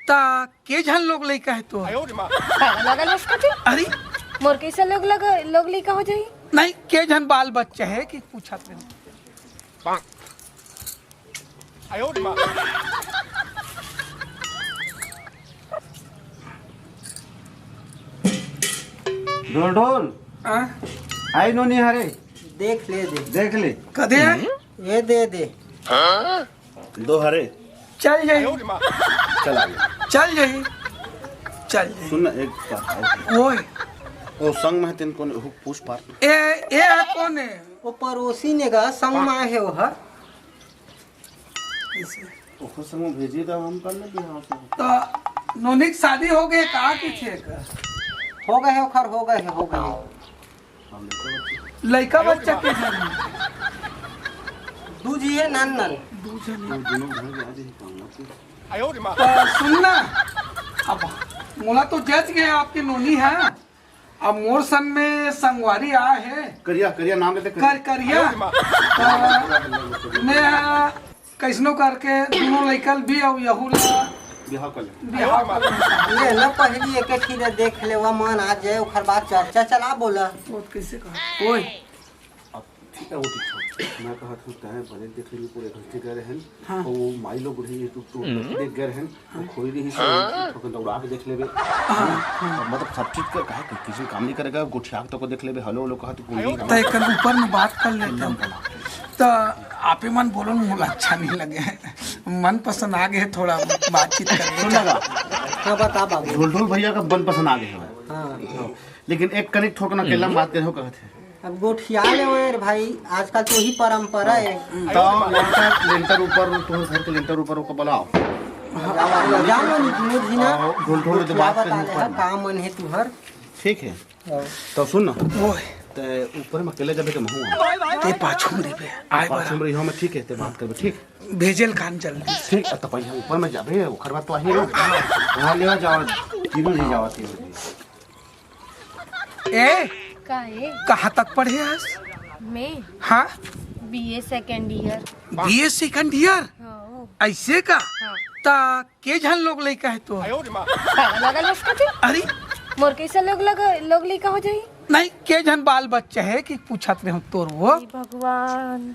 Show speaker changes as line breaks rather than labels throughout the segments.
ता के झन लोग लइका है तो
लगल उसका थी
अरे
मोर कैसे लोग लइका हो जाई
नहीं के झन बाल बच्चा है कि पूछा थे
ढोल ढोल आई नो निहारे
देख ले
कदे
ये दे
दो हरे
चल जाई
चला गया।
चल जाई चल जाई
सुन ना एक बात
ओए
ओ संग में तेन कोन पूछ पार
ए कौन है
वो पड़ोसी ने गा संग में है वो हर
ओखर संग भेजी तो हम कर ले बिहार से
तो नोनिक शादी हो गई कहा की छे का
हो गए ओखर हो गए
हम लेके
लइका बच्चा के झन
दूजी है नान
दोनों घर जा रही काम
तो सुनना अब मोला तो जज गए आपकी नोनी है अब मोर सन में संगवारी आ है
करिया नाम लेते
करिया तो मैं कैसनो करके दोनों लइकल भी और यहू
बिहार कर ले
बिहार कर
ये न पहली एक ठीक देख ले वो मन आ जाए ओखर बाद चर्चा चला बोला
तो कैसे कहा ओए
अब ठीक है वो ठीक मैं कहा था तय बड़े देख ली पूरे घंटे गए हैं
हाँ।
और वो माई लोग बुढ़ी तू देख गए हैं वो खोई रही से तो दौड़ा के देख लेबे मतलब सब चीज का काहे किसी काम नहीं करेगा गुठियाक तो को देख लेबे हेलो हेलो कहा तू कुंडी
तो एक ऊपर में बात कर लेते हम तो आप ही मन बोलो मुझे अच्छा नहीं लगे मन पसंद आ गए थोड़ा बातचीत कर
सुन लगा
हाँ बता बाबू
ढोल ढोल भैया का मन पसंद आ गए हैं
हाँ
लेकिन एक कनेक्ट होकर ना अकेला बात करे हो कहते
अब गोठिया ले रे भाई आजकल तो ही परंपरा है
तो लेंटर ऊपर तो घर के लेंटर ऊपर को बुलाओ
जानो मुझी ना
ढोल ढोल तो बात
बता ले
कर
काम मन है तू हर
ठीक है तो सुन ना
ओए
ते ऊपर में अकेले जाबे के महू
ते पाछू रे पे आए
बात
बड़ा
सुन रही हो मैं ठीक है ते बात करबे ठीक
भेजल खान चल
ठीक तो पहले ऊपर में जाबे ओखर बात तो आही लोग वहां ले जाओ तीनों नहीं जाओ तीनों
ए
काहे
कहाँ तक पढ़े आज
मैं
हाँ
BA second year
BA second year
हाँ
ऐसे का
हाँ
ता के झन लोग लइका है तो
लगल उसका थी
अरे
मोर कैसे लोग लइका हो जाई
नहीं के झन बाल बच्चा है कि पूछत रहे तोर वो
हे भगवान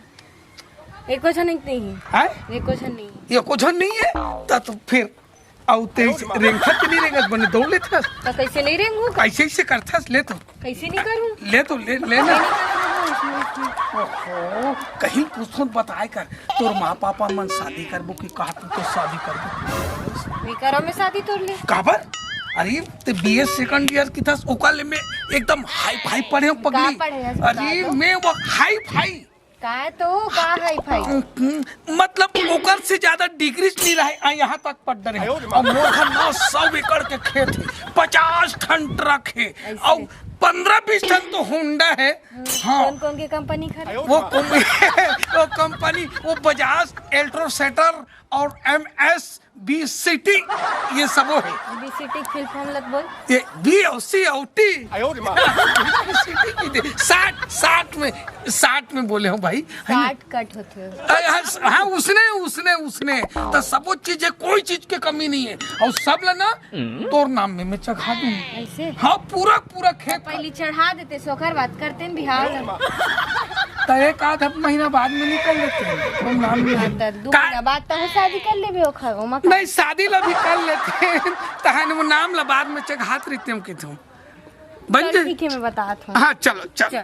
एको छन नहीं
है
एको छन नहीं
ये कुछ नहीं है ता तो फिर औ तेज रेंगत नहीं रेंगत बने दौड़ लेथस
तो कैसे नहीं रेंगू
कैसे ऐसे करथस ले तो
कैसे नहीं करूं
ले तो ले ना ओहो कहीं पूछो बताए कर तोर माँ पापा मन शादी करबो कि कहा तू तो शादी करबो
मैं करो में शादी तोड़ ले
काबर अरे ते बीए सेकंड ईयर की था ओकाले में एकदम हाई फाई पढ़े हो पगली
का पढ़े है?
अरे मैं वो हाई फाई
का तो का हाई फाई
मतलब ओकर से ज्यादा डिग्री नहीं रहे यहाँ तक पढ़ रहे और मोर घर 900 एकड़ के खेत है 50 टन ट्रक है और 15-20 टन तो होंडा है हाँ
कौन कौन की कंपनी खड़े
वो कंपनी वो बजाज एल्ट्रोसेटर और MSBCT ये सब वो है
बीसीटी फुल फॉर्म लग बोल
ये BOCOT 60 में बोले हो भाई
काट कट होते हो
हाँ उसने तो सब चीज है कोई चीज की कमी नहीं है और सब लेना तोर नाम में मैं चढ़ा दूंगा
ऐसे
हाँ पूरा खेत
पहले चढ़ा देते सोखर बात करते हैं बिहार
तो एक आध महीना बाद में निकल लेते हैं तो नाम नहीं
दू महीना बाद तो शादी कर ले भी ओखर ओमा
नहीं शादी ला भी कर लेते हैं तहन वो नाम ला बाद में चढ़ात रहते हम के तुम बन जाए
ठीक है मैं बताता हूँ
हाँ चलो चल